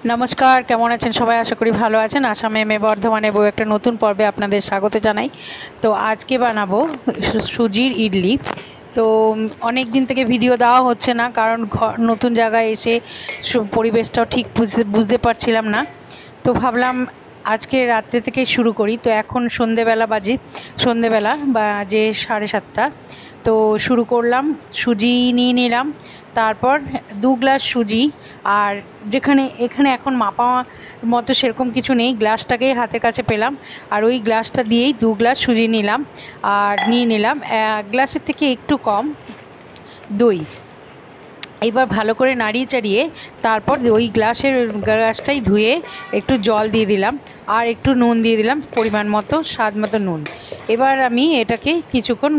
নমস্কার, কেমন আছেন সবাই? আশা করি ভালো আছেন। আসামে এম এ বর্ধমানে বউ একটা নতুন পর্বে আপনাদের স্বাগত জানাই। তো আজকে বানাবো সুজির ইডলি। তো অনেক দিন থেকে ভিডিও দেওয়া হচ্ছে না, কারণ নতুন জায়গায় এসে পরিবেশটাও ঠিক বুঝতে পারছিলাম না। তো ভাবলাম আজকে রাত্রে থেকে শুরু করি। তো এখন সন্ধেবেলা বাজে 7:30। তো শুরু করলাম। সুজি নিয়ে নিলাম, তারপর 2 গ্লাস সুজি। আর এখানে এখন মাপা মতো সেরকম কিছু নেই, গ্লাসটাকেই হাতের কাছে পেলাম, আর ওই গ্লাসটা দিয়েই 2 গ্লাস সুজি নিলাম। আর নিয়ে নিলাম 1 গ্লাসের থেকে একটু কম দই। এবার ভালো করে নাড়িয়ে চাড়িয়ে তারপর ওই গ্লাসটাই ধুয়ে একটু জল দিয়ে দিলাম, আর একটু নুন দিয়ে দিলাম, পরিমাণ মতো স্বাদ মতো নুন। এবার আমি এটাকে কিছুক্ষণ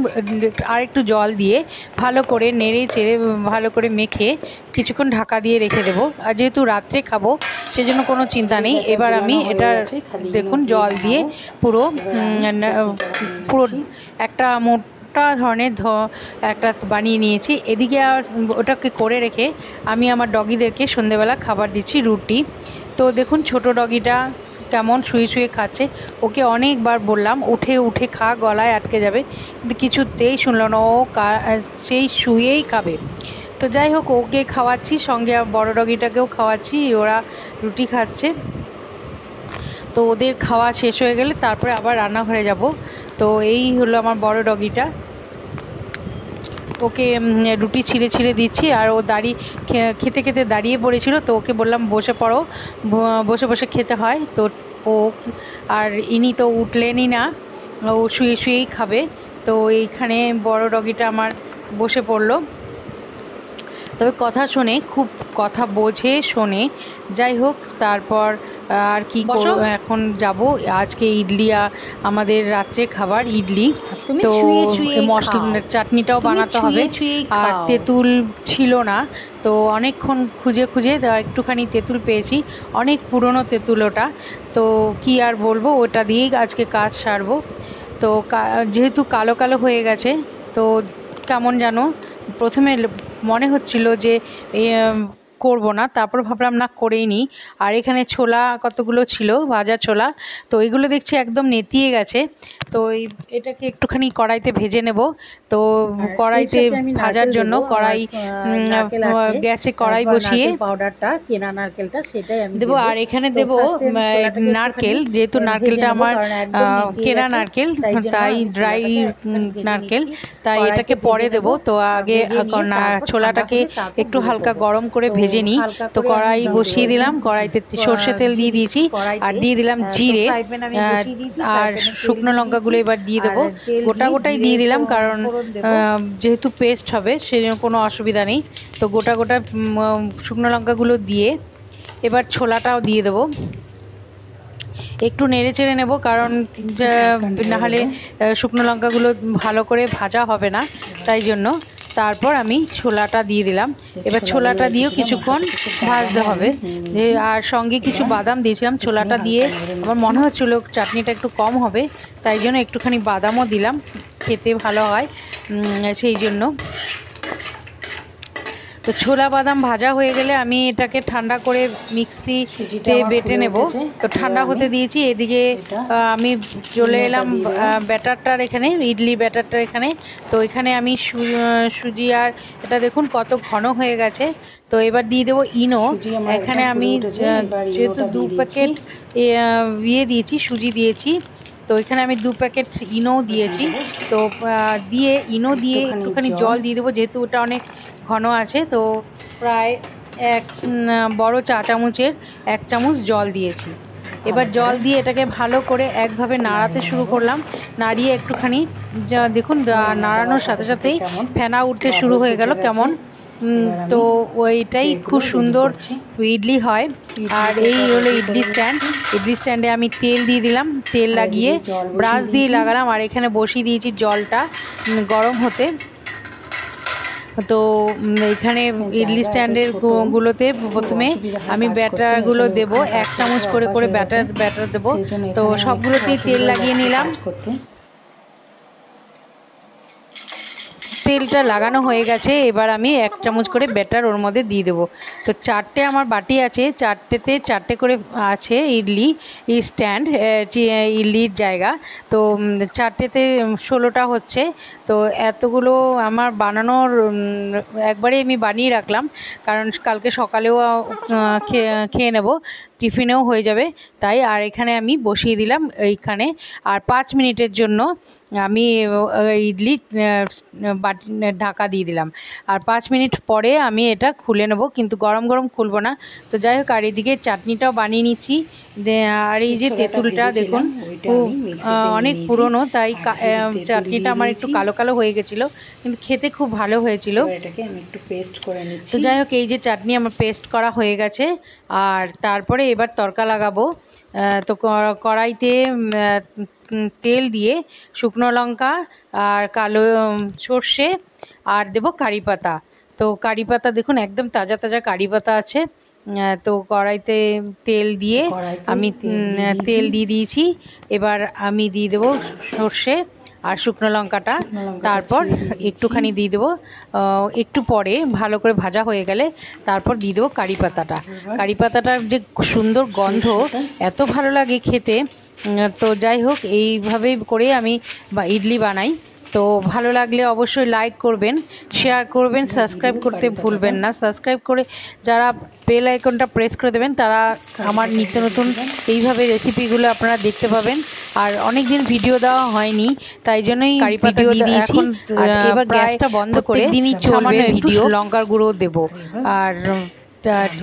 আর একটু জল দিয়ে ভালো করে নেড়ে চেড়ে ভালো করে মেখে কিছুক্ষণ ঢাকা দিয়ে রেখে দেবো। আর যেহেতু রাত্রে খাবো সেজন্য কোনো চিন্তা নেই। এবার আমি এটা দেখুন জল দিয়ে পুরো পুরো একটা ধরনের একটা বানিয়ে নিয়েছি। এদিকে আর ওটাকে করে রেখে আমি আমার ডগিদেরকে সন্ধেবেলা খাবার দিচ্ছি, রুটি। তো দেখুন ছোট ডগিটা কেমন শুয়ে শুয়ে খাচ্ছে। ওকে অনেকবার বললাম উঠে উঠে খা, গলায় আটকে যাবে, কিন্তু কিছুতেই শুনলো না। ও সেই শুয়েই খাবে। তো যাই হোক, ওকে খাওয়াচ্ছি, সঙ্গে বড় ডগিটাকেও খাওয়াচ্ছি। ওরা রুটি খাচ্ছে। তো ওদের খাওয়া শেষ হয়ে গেলে তারপরে আবার রান্নাঘরে যাব। তো এই হলো আমার বড় ডগিটা। ওকে রুটি ছিঁড়ে ছিঁড়ে দিচ্ছি, আর ও খেতে খেতে দাঁড়িয়ে পড়েছিল। তো ওকে বললাম বসে পড়ো, বসে বসে খেতে হয়। তো ও আর ইনি তো উঠলেনই না, ও শুয়ে শুয়েই খাবে। তো এইখানে বড় ডগিটা আমার বসে পড়লো। তবে কথা বোঝে, শোনে। যাই হোক, তারপর আর কি করব, এখন যাব আজকে আমাদের রাত্রে খাবার ইডলি। তো মশলা চাটনিটাও বানাতে হবে, আর তেঁতুল ছিল না। তো অনেকক্ষণ খুঁজে খুঁজে একটুখানি তেঁতুল পেয়েছি, অনেক পুরনো তেঁতুল ওটা। তো কি আর বলবো, ওটা দিয়েই আজকে কাজ সারবো। তো যেহেতু কালো কালো হয়ে গেছে, তো কেমন যেন প্রথমে মনে হচ্ছিল যে করব না, তারপর ভাবলাম না করেই নিই। আর এখানে ছোলা কতগুলো ছিল, ভাজা ছোলা। তো এইগুলো দেখছি একদম নেতিয়ে গেছে। তো এটাকে একটুখানি কড়াইতে ভেজে নেব। তো কড়াইতে ভাজার জন্য গ্যাসে কড়াই বসিয়ে পাউডারটা, কেনা নারকেলটা, সেটাই আমি দেবো। আর এখানে দেবো নারকেল, যেহেতু নারকেলটা আমার কেনা নারকেল, তাই ড্রাই নারকেল, তাই এটাকে পরে দেবো। তো আগে ছোলাটাকে একটু হালকা গরম করে ভেজে নিই। তো কড়াই বসিয়ে দিলাম, কড়াইতে সর্ষে তেল দিয়ে দিয়েছি, আর দিয়ে দিলাম জিরে, আর শুকনো লঙ্কাগুলো এবার দিয়ে দেবো। গোটাই দিয়ে দিলাম, কারণ যেহেতু পেস্ট হবে সেজন্য কোনো অসুবিধা নেই। তো গোটা শুকনো লঙ্কাগুলো দিয়ে এবার ছোলাটাও দিয়ে দেবো। একটু নেড়ে চেড়ে নেব, কারণ নাহলে শুকনো লঙ্কাগুলো ভালো করে ভাজা হবে না, তাই জন্য। তারপর আমি ছোলাটা দিয়ে দিলাম। এবার ছোলাটা দিয়েও কিছুক্ষণ ভাজতে হবে। আর সঙ্গে কিছু বাদাম দিয়েছিলাম। ছোলাটা দিয়ে আমার মনে হচ্ছিল চাটনিটা একটু কম হবে, তাই জন্য একটুখানি বাদামও দিলাম, খেতে ভালো হয় সেই জন্য। তো ছোলা বাদাম ভাজা হয়ে গেলে আমি এটাকে ঠান্ডা করে মিক্সিতে বেটে নেব। তো ঠান্ডা হতে দিয়েছি। এদিকে আমি চলে এলাম ব্যাটারটার এখানে, ইডলি ব্যাটারটার এখানে। তো এখানে আমি সুজি, আর এটা দেখুন কত ঘন হয়ে গেছে। তো এবার দিয়ে দেবো ইনো। এখানে আমি যেহেতু 2 প্যাকেট দিয়েছি, সুজি দিয়েছি, তো এখানে আমি 2 প্যাকেট ইনো দিয়েছি। তো ইনো দিয়ে একটুখানি জল দিয়ে দেবো, যেহেতু ওটা অনেক ঘন আছে। তো প্রায় বড় চা চামচের 1 চামচ জল দিয়েছি। এবার জল দিয়ে এটাকে ভালো করে একভাবে নাড়াতে শুরু করলাম। নাড়িয়ে একটুখানি দেখুন নাড়ানোর সাথে সাথেই ফেনা উঠতে শুরু হয়ে গেল কেমন। তো ওইটাই খুব সুন্দর ইডলি হয়। আর এই হলো ইডলি স্ট্যান্ডে আমি তেল দিয়ে দিলাম, তেল লাগিয়ে ব্রাশ দিয়ে লাগালাম, আর এখানে বসিয়ে দিয়েছি জলটা গরম হতে। তো এখানে ইডলি স্ট্যান্ডের গুলোতে প্রথমে আমি ব্যাটারগুলো দেব, 1 চামচ করে করে ব্যাটার দেবো। তো সবগুলোতেই তেল লাগিয়ে নিলাম। তেলটা লাগানো হয়ে গেছে। এবার আমি 1 চামচ করে ব্যাটার ওর মধ্যে দিয়ে দেবো। তো 4টে আমার বাটি আছে, 4টেতে 4টে করে আছে ইডলি স্ট্যান্ড, ইডলির জায়গা। তো 4টেতে 16টা হচ্ছে। তো এতগুলো আমার বানানোর একবারে আমি বানিয়ে রাখলাম, কারণ কালকে সকালেও খেয়ে নেব, টিফিনেও হয়ে যাবে তাই। আর এখানে আমি বসিয়ে দিলাম এইখানে। আর 5 মিনিটের জন্য আমি ইডলি বাটি ঢাকা দিয়ে দিলাম। আর 5 মিনিট পরে আমি এটা খুলে নেব, কিন্তু গরম গরম খুলবো না। তো যাই হোক, আর এদিকে চাটনিটাও বানিয়ে নিচ্ছি। আর এই যে তেঁতুলটা দেখুন অনেক পুরনো, তাই চাটনিটা আমার একটু কালো কালো হয়ে গেছিলো, কিন্তু খেতে খুব ভালো হয়েছিল। এটাকে আমি একটু পেস্ট করে নিচ্ছি। তো যাই হোক, এই যে চাটনি আমার পেস্ট করা হয়ে গেছে। আর তারপরে এবার তড়কা লাগাবো। তো কড়াইতে তেল দিয়ে শুকনো লঙ্কা আর কালো সর্ষে আর দেবো কারি পাতা। তো কারি পাতা দেখুন একদম তাজা তাজা কারি পাতা আছে। তো কড়াইতে তেল দিয়ে আমি তেল দিয়ে দিয়েছি। এবার আমি দিয়ে দেবো সর্ষে আর শুকনো লঙ্কাটা, তারপর একটুখানি দিয়ে দেবো। একটু পরে ভালো করে ভাজা হয়ে গেলে তারপর দিয়ে দেবো কারি পাতাটা। কারি পাতাটার যে সুন্দর গন্ধ, এত ভালো লাগে খেতে। তো যাই হোক, এইভাবেই করে আমি ইডলি বানাই। তো ভালো লাগলে অবশ্যই লাইক করবেন, শেয়ার করবেন, সাবস্ক্রাইব করতে ভুলবেন না। সাবস্ক্রাইব করে যারা বেল আইকনটা প্রেস করে দেবেন, তারা আমার নিত্য নতুন এইভাবে রেসিপিগুলো আপনারা দেখতে পাবেন। আর অনেক দিন ভিডিও দেওয়া হয়নি, তাই জন্যই কারি পাতা দিয়ে দিয়েছি। আর এবার গ্যাসটা বন্ধ করে দিনই চলবে ভিডিও। লঙ্কার গুঁড়ো দেবো। আর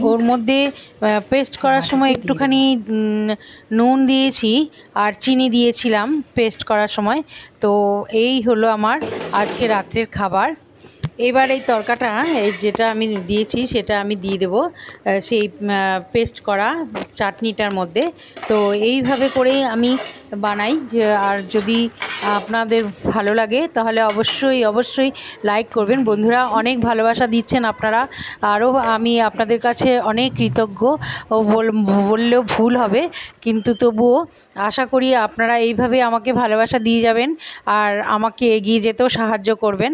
ওর মধ্যে পেস্ট করার সময় একটুখানি নুন দিয়েছি আর চিনি দিয়েছিলাম পেস্ট করার সময়। তো এই হলো আমার আজকে রাত্রের খাবার। এবার এই তড়কাটা যেটা আমি দিয়েছি সেটা আমি দিয়ে দেবো সেই পেস্ট করা চাটনিটার মধ্যে। তো এইভাবে করেই আমি বানাই। আর যদি আপনাদের ভালো লাগে তাহলে অবশ্যই অবশ্যই লাইক করবেন। বন্ধুরা অনেক ভালোবাসা দিচ্ছেন আপনারা, আরও আমি আপনাদের কাছে অনেক কৃতজ্ঞ বললেও ভুল হবে, কিন্তু তবুও আশা করি আপনারা এইভাবে আমাকে ভালোবাসা দিয়ে যাবেন আর আমাকে এগিয়ে যেতেও সাহায্য করবেন।